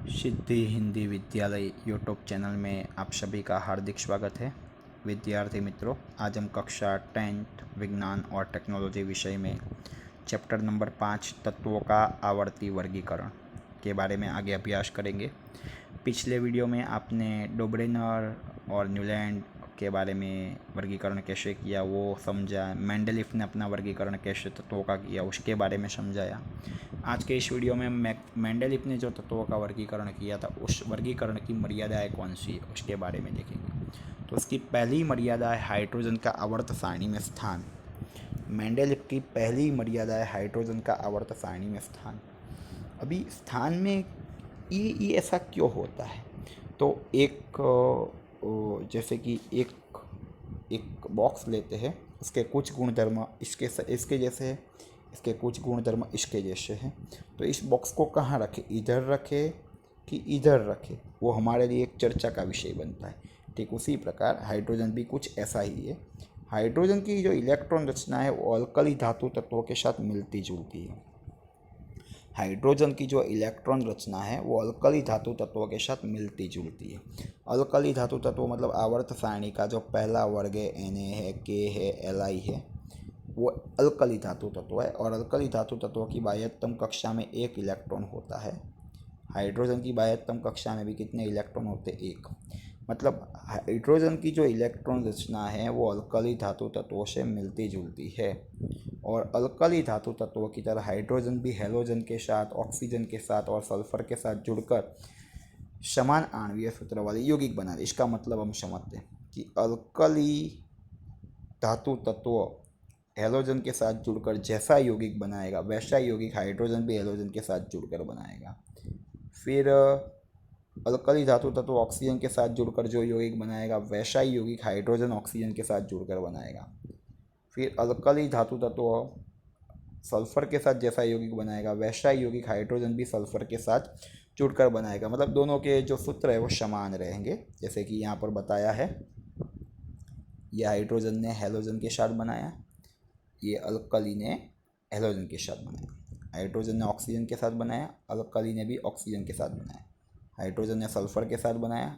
सिद्धि हिंदी विद्यालय YouTube channel में आप सभी का हार्दिक स्वागत है। विद्यार्थी मित्रों, आज हम कक्षा 10th विज्ञान और टेक्नोलॉजी विषय में चैप्टर नंबर 5 तत्वों का आवर्ती वर्गीकरण के बारे में आगे अभ्यास करेंगे। पिछले वीडियो में आपने डोब्रेनर और न्यूलैंड के बारे में वर्गीकरण कैसे किया वो समझा। मेंडलीफ ने अपना वर्गीकरण कैसे तत्वों का किया उसके बारे में समझाया। आज के इस वीडियो में मेंडलीफ ने जो तत्वों का वर्गीकरण किया था उस वर्गीकरण की मर्यादाएं कौन सी है उसके बारे में देखेंगे। तो उसकी पहली मर्यादा है हाइड्रोजन का आवर्त सारणी में स्थान। मेंडलीफ की पहली मर्यादा है हाइड्रोजन का आवर्त सारणी में स्थान। अभी स्थान में ये ऐसा क्यों होता है? तो जैसे कि एक बॉक्स लेते हैं, उसके कुछ गुणधर्म इसके जैसे है, इसके कुछ गुणधर्म इसके जैसे हैं। तो इस बॉक्स को कहाँ रखें, इधर रखें कि इधर रखें, वो हमारे लिए एक चर्चा का विषय बनता है। ठीक उसी प्रकार हाइड्रोजन भी कुछ ऐसा ही है। हाइड्रोजन की जो इलेक्ट्रॉन रचना है वो अल्कली धातु तत्वों के साथ मिलती जुलती है। हाइड्रोजन की जो इलेक्ट्रॉन रचना है वो अल्कली धातु तत्वों के साथ मिलती जुलती है। अल्कली धातु तत्व मतलब आवर्त सारणी का जो पहला वर्ग है, Na है, K है, Li है, वो अल्कली धातु तत्व है। और अल्कली धातु तत्वों की बाह्यतम कक्षा में एक इलेक्ट्रॉन होता है। हाइड्रोजन की बाह्यतम कक्षा में भी कितने इलेक्ट्रॉन होते हैं? एक। मतलब हाइड्रोजन की जो इलेक्ट्रॉन रचना है वो अल्कली धातु तत्वों से मिलती जुलती है। और अल्कली धातु तत्वों की तरह हाइड्रोजन भी हैलोजन के साथ, ऑक्सीजन के साथ और सल्फर के साथ जुड़कर समान आणवीय सूत्र वाले यौगिक बनाते। इसका मतलब हम समझते हैं कि अल्कली धातु तत्व हैलोजन के साथ जुड़कर जैसा यौगिक बनाएगा वैसा यौगिक हाइड्रोजन भी हैलोजन के साथ जुड़कर बनाएगा। फिर अल्कली धातु तत्व ऑक्सीजन के साथ जुड़कर जो यौगिक बनाएगा वैसा ही यौगिक हाइड्रोजन ऑक्सीजन के साथ जुड़कर बनाएगा। फिर अल्कली धातु तत्व सल्फर के साथ जैसा यौगिक बनाएगा वैसा ही यौगिक हाइड्रोजन भी सल्फर के साथ जुड़कर बनाएगा। मतलब दोनों के जो सूत्र है वो समान रहेंगे। जैसे कि यहाँ पर बताया है, ये हाइड्रोजन ने हैलोजन के साथ बनाया, ये अल्कली ने हैलोजन के साथ बनाया। हाइड्रोजन ने ऑक्सीजन के साथ बनाया, अल्कली ने भी ऑक्सीजन के साथ बनाया। हाइड्रोजन ने सल्फर के साथ बनाया,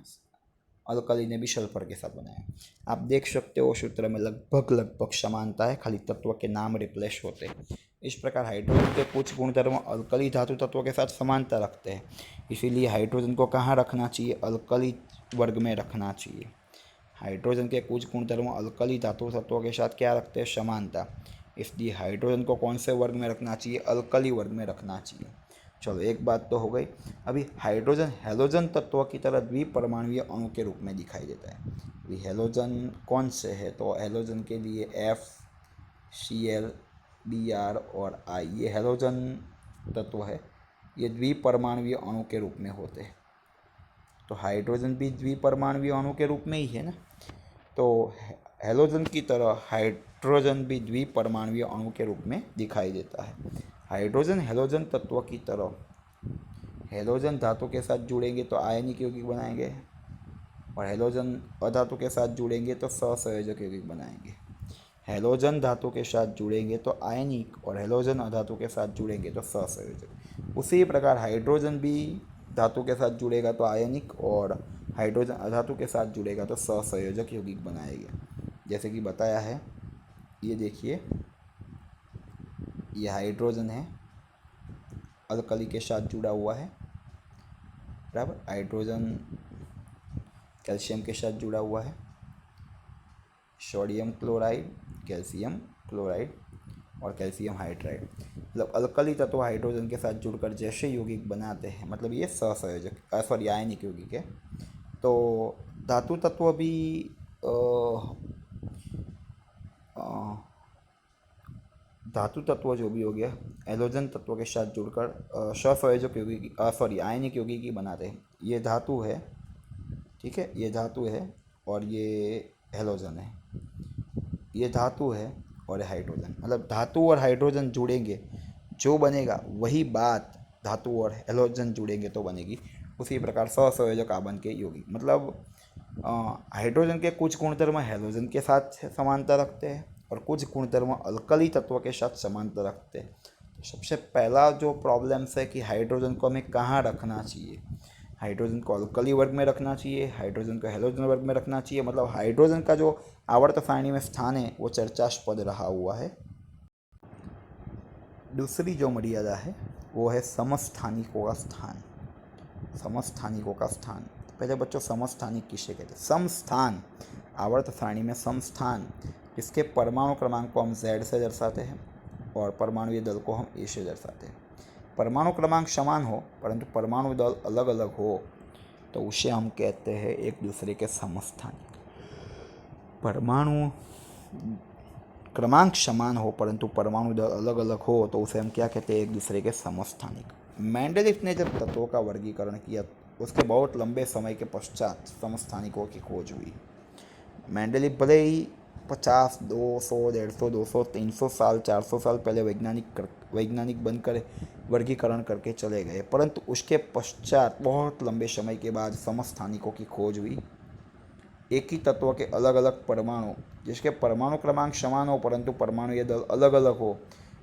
अल्कली ने भी सल्फर के साथ बनाया। आप देख सकते हो सूत्र में लगभग समानता है, खाली तत्व के नाम रिप्लेस होते हैं। इस प्रकार हाइड्रोजन के कुछ गुणधर्म अल्कली धातु तत्वों के साथ समानता रखते हैं, इसीलिए हाइड्रोजन को कहाँ रखना चाहिए? अल्कली वर्ग में रखना चाहिए। हाइड्रोजन के कुछ गुणधर्म अल्कली धातु तत्वों के साथ क्या रखते हैं? समानता। इसलिए हाइड्रोजन को कौन से वर्ग में रखना चाहिए? अल्कली वर्ग में रखना चाहिए। चलो, एक बात तो हो गई। अभी हाइड्रोजन हैलोजन तत्व की तरह द्विपरमाणुवीय अणु के रूप में दिखाई देता है। अभी हैलोजन कौन से है? तो हैलोजन के लिए F, Cl, Br और I, ये हैलोजन तत्व है। ये द्विपरमाणुवीय अणु के रूप में होते हैं। तो हाइड्रोजन भी द्विपरमाणुवीय अणु के रूप में ही है ना। तो हैलोजन की तरह हाइड्रोजन भी द्विपरमाणुवीय अणु के रूप में दिखाई देता है। हाइड्रोजन हैलोजन तत्व की तरह हैलोजन धातु के साथ जुड़ेंगे तो आयनिक यौगिक बनाएंगे, और हैलोजन अधातु के साथ जुड़ेंगे तो सहसंयोजक यौगिक बनाएंगे। हैलोजन धातु के साथ जुड़ेंगे तो आयनिक, और हैलोजन अधातु के साथ जुड़ेंगे तो सहसंयोजक। उसी प्रकार हाइड्रोजन भी धातु के साथ जुड़ेगा तो आयनिक, और हाइड्रोजन अधातु के साथ जुड़ेगा तो सहसंयोजक यौगिक बनाएंगे। जैसे कि बताया है, ये देखिए, ये हाइड्रोजन है, अल्कली के साथ जुड़ा हुआ है, बराबर। हाइड्रोजन कैल्शियम के साथ जुड़ा हुआ है, सोडियम क्लोराइड, कैल्शियम क्लोराइड और कैल्शियम हाइड्राइड। मतलब अल्कली तत्व हाइड्रोजन के साथ जुड़कर जैसे यौगिक बनाते हैं, मतलब ये सहसंयोजक आयनिक यौगिक है। तो धातु तत्व भी धातु तत्व जो भी हो गया हैलोजन तत्व के साथ जुड़कर सहसंयोजक यौगिक आयनिक यौगिक ही बनाते हैं। ये धातु है, ठीक है, ये धातु है और ये हैलोजन है। ये धातु है और हाइड्रोजन, मतलब धातु और हाइड्रोजन जुड़ेंगे जो बनेगा वही बात धातु और हैलोजन जुड़ेंगे तो बनेगी। उसी प्रकार सहसंयोजक आबंध के यौगिक, मतलब हाइड्रोजन के कुछ गुणधर्म हैलोजन के साथ समानता रखते हैं और कुछ गुणधर्म अल्कली तत्व के साथ समानता रखते हैं। तो सबसे पहला जो प्रॉब्लम्स है कि हाइड्रोजन को हमें कहाँ रखना चाहिए। हाइड्रोजन को अल्कली वर्ग में रखना चाहिए, हाइड्रोजन को हैलोजन वर्ग में रखना चाहिए। मतलब हाइड्रोजन का जो आवर्त सारणी में स्थान है वो चर्चास्पद रहा हुआ है। दूसरी जो मर्यादा है वो है समस्थानिकों का स्थान। समस्थानिकों का स्थान, पहले बच्चों समस्थानिक किसे कहते हैं? समस्थान, आवर्त सारणी में समस्थान, इसके परमाणु क्रमांक को हम Z से दर्शाते हैं और परमाणुीय दल को हम A से दर्शाते हैं। परमाणु क्रमांक समान हो परंतु परमाणु दल अलग अलग हो तो उसे हम कहते हैं एक दूसरे के समस्थानिक। परमाणु क्रमांक समान हो परंतु परमाणु दल अलग अलग हो तो उसे हम क्या कहते हैं? एक दूसरे के समस्थानिक। मेंडेलीव ने जब तत्वों का वर्गीकरण किया उसके बहुत लंबे समय के पश्चात समस्थानिकों की खोज हुई। मेंडेलीव भले ही 50, 200, 150, 200, 300 साल, 400 साल पहले वैज्ञानिक बनकर वर्गीकरण करके चले गए, परंतु उसके पश्चात बहुत लंबे समय के बाद समस्थानिकों की खोज हुई। एक ही तत्व के अलग अलग परमाणु जिसके परमाणु क्रमांक समान हो परंतु परमाणुीय दल अलग अलग हो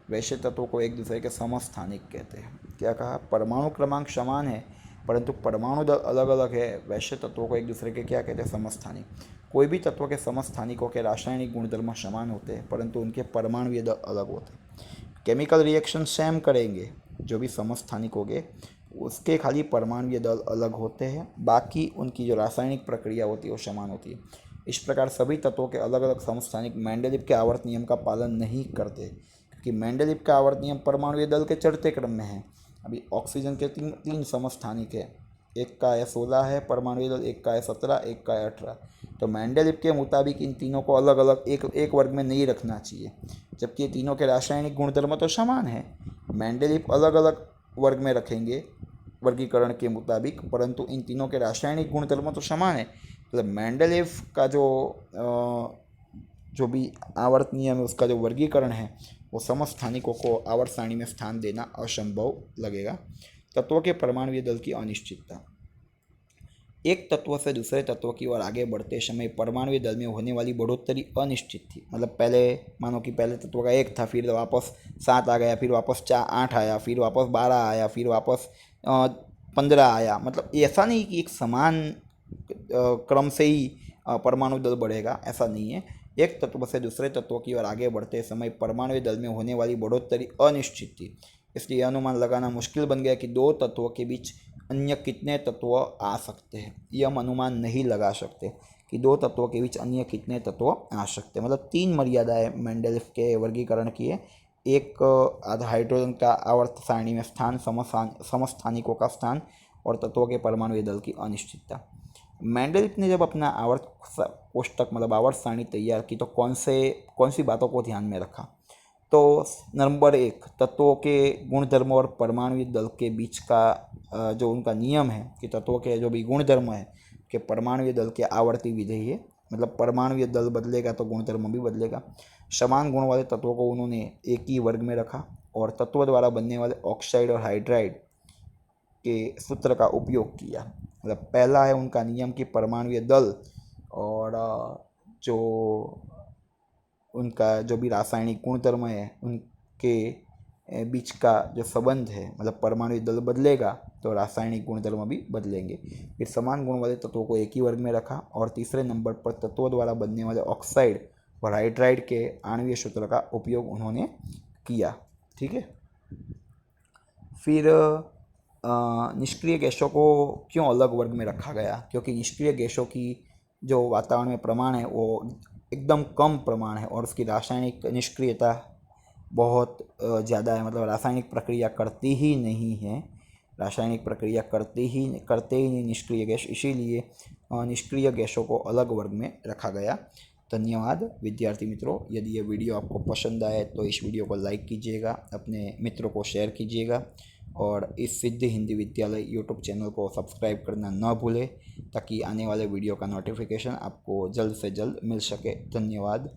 वैसे तत्वों को एक दूसरे के समस्थानिक कहते हैं। क्या कहा? परमाणु क्रमांक समान है परंतु परमाणु दल अलग अलग है वैसे तत्वों को एक दूसरे के क्या कहते हैं? समस्थानिक। कोई भी तत्व के समस्थानिकों के रासायनिक गुणधर्म समान होते हैं परंतु उनके परमाणुीय दल अलग होते हैं। केमिकल रिएक्शन सेम करेंगे, जो भी समस्थानिक होंगे उसके खाली परमाणुीय दल अलग होते हैं, बाकी उनकी जो रासायनिक प्रक्रिया होती है वो समान होती है। इस प्रकार सभी तत्वों के अलग अलग समस्थानिक मेंडेलीव के आवर्त नियम का पालन नहीं करते, क्योंकि मेंडेलीव का आवर्त नियम परमाणुीय दल के चढ़ते क्रम में है। अभी ऑक्सीजन के तीन समस्थानिक है, एक का है 16 है परमाणुीय दल, एक का है 17, एक का है 18। तो मेंडेलीव के मुताबिक इन तीनों को अलग अलग एक वर्ग में नहीं रखना चाहिए, जबकि ये तीनों के रासायनिक गुणधर्म तो समान है। मेंडेलीव अलग अलग वर्ग में रखेंगे वर्गीकरण के मुताबिक, परंतु इन तीनों के रासायनिक गुणधर्म तो समान है। मतलब मेंडेलीव का जो भी आवर्त नियम है उसका जो वर्गीकरण है वो समस्थानिकों को आवर्त सारणी में स्थान देना असंभव लगेगा। तत्वों के परमाणुीय दल की अनिश्चितता। एक तत्व से दूसरे तत्व की ओर आगे बढ़ते समय परमाणुीय दल में होने वाली बढ़ोतरी अनिश्चित थी। मतलब पहले मानो कि पहले तत्व का 1 था, फिर वापस 7 आ गया, फिर वापस 8 आया, फिर वापस 12 आया, फिर वापस 15 आया। मतलब ऐसा नहीं कि एक समान क्रम से ही परमाणु दल बढ़ेगा, ऐसा नहीं है। एक तत्व से दूसरे तत्व की ओर आगे बढ़ते समय परमाणुीय दल में होने वाली बढ़ोतरी अनिश्चित थी, इसलिए अनुमान लगाना मुश्किल बन गया कि दो तत्वों के बीच अन्य कितने तत्व आ सकते हैं। ये हम अनुमान नहीं लगा सकते कि दो तत्वों के बीच अन्य कितने तत्व आ सकते हैं। मतलब 3 मर्यादाएं मेंडेलीव के वर्गीकरण की है। एक हाइड्रोजन का आवर्त सारणी में स्थान, समस्थानिकों का स्थान और तत्वों के परमाणुीय दल की अनिश्चितता। मेंडेलीव ने जब अपना आवर्त कोष्टक मतलब आवर्त सारणी तैयार की तो कौन सी बातों को ध्यान में रखा? तो नंबर 1, तत्वों के गुणधर्म और परमाणुीय दल के बीच का जो उनका नियम है कि तत्वों के जो भी गुणधर्म है कि परमाणुीय दल के आवर्ती विधेय है, मतलब परमाणुीय दल बदलेगा तो गुणधर्म भी बदलेगा। समान गुण वाले तत्वों को उन्होंने एक ही वर्ग में रखा और तत्व द्वारा बनने वाले ऑक्साइड और हाइड्राइड के सूत्र का उपयोग किया। मतलब पहला है उनका नियम कि परमाणुीय दल और जो उनका जो भी रासायनिक गुणधर्म है उनके बीच का जो संबंध है, मतलब परमाणु दल बदलेगा तो रासायनिक गुणधर्म भी बदलेंगे। फिर समान गुण वाले तत्वों को एक ही वर्ग में रखा और तीसरे नंबर पर तत्वों द्वारा बनने वाले ऑक्साइड और हाइड्राइड के आणवीय सूत्र का उपयोग उन्होंने किया। ठीक है। फिर निष्क्रिय गैसों को क्यों अलग वर्ग में रखा गया? क्योंकि निष्क्रिय गैसों की जो वातावरण में प्रमाण है वो एकदम कम प्रमाण है और उसकी रासायनिक निष्क्रियता बहुत ज़्यादा है। मतलब रासायनिक प्रक्रिया करती ही नहीं है, रासायनिक प्रक्रिया करते ही नहीं निष्क्रिय गैस, इसीलिए निष्क्रिय गैसों को अलग वर्ग में रखा गया। धन्यवाद विद्यार्थी मित्रों। यदि ये वीडियो आपको पसंद आए तो इस वीडियो को लाइक कीजिएगा, अपने मित्रों को शेयर कीजिएगा और इस सिद्ध हिंदी विद्यालय यूट्यूब चैनल को सब्सक्राइब करना न भूलें ताकि आने वाले वीडियो का नोटिफिकेशन आपको जल्द से जल्द मिल सके। धन्यवाद।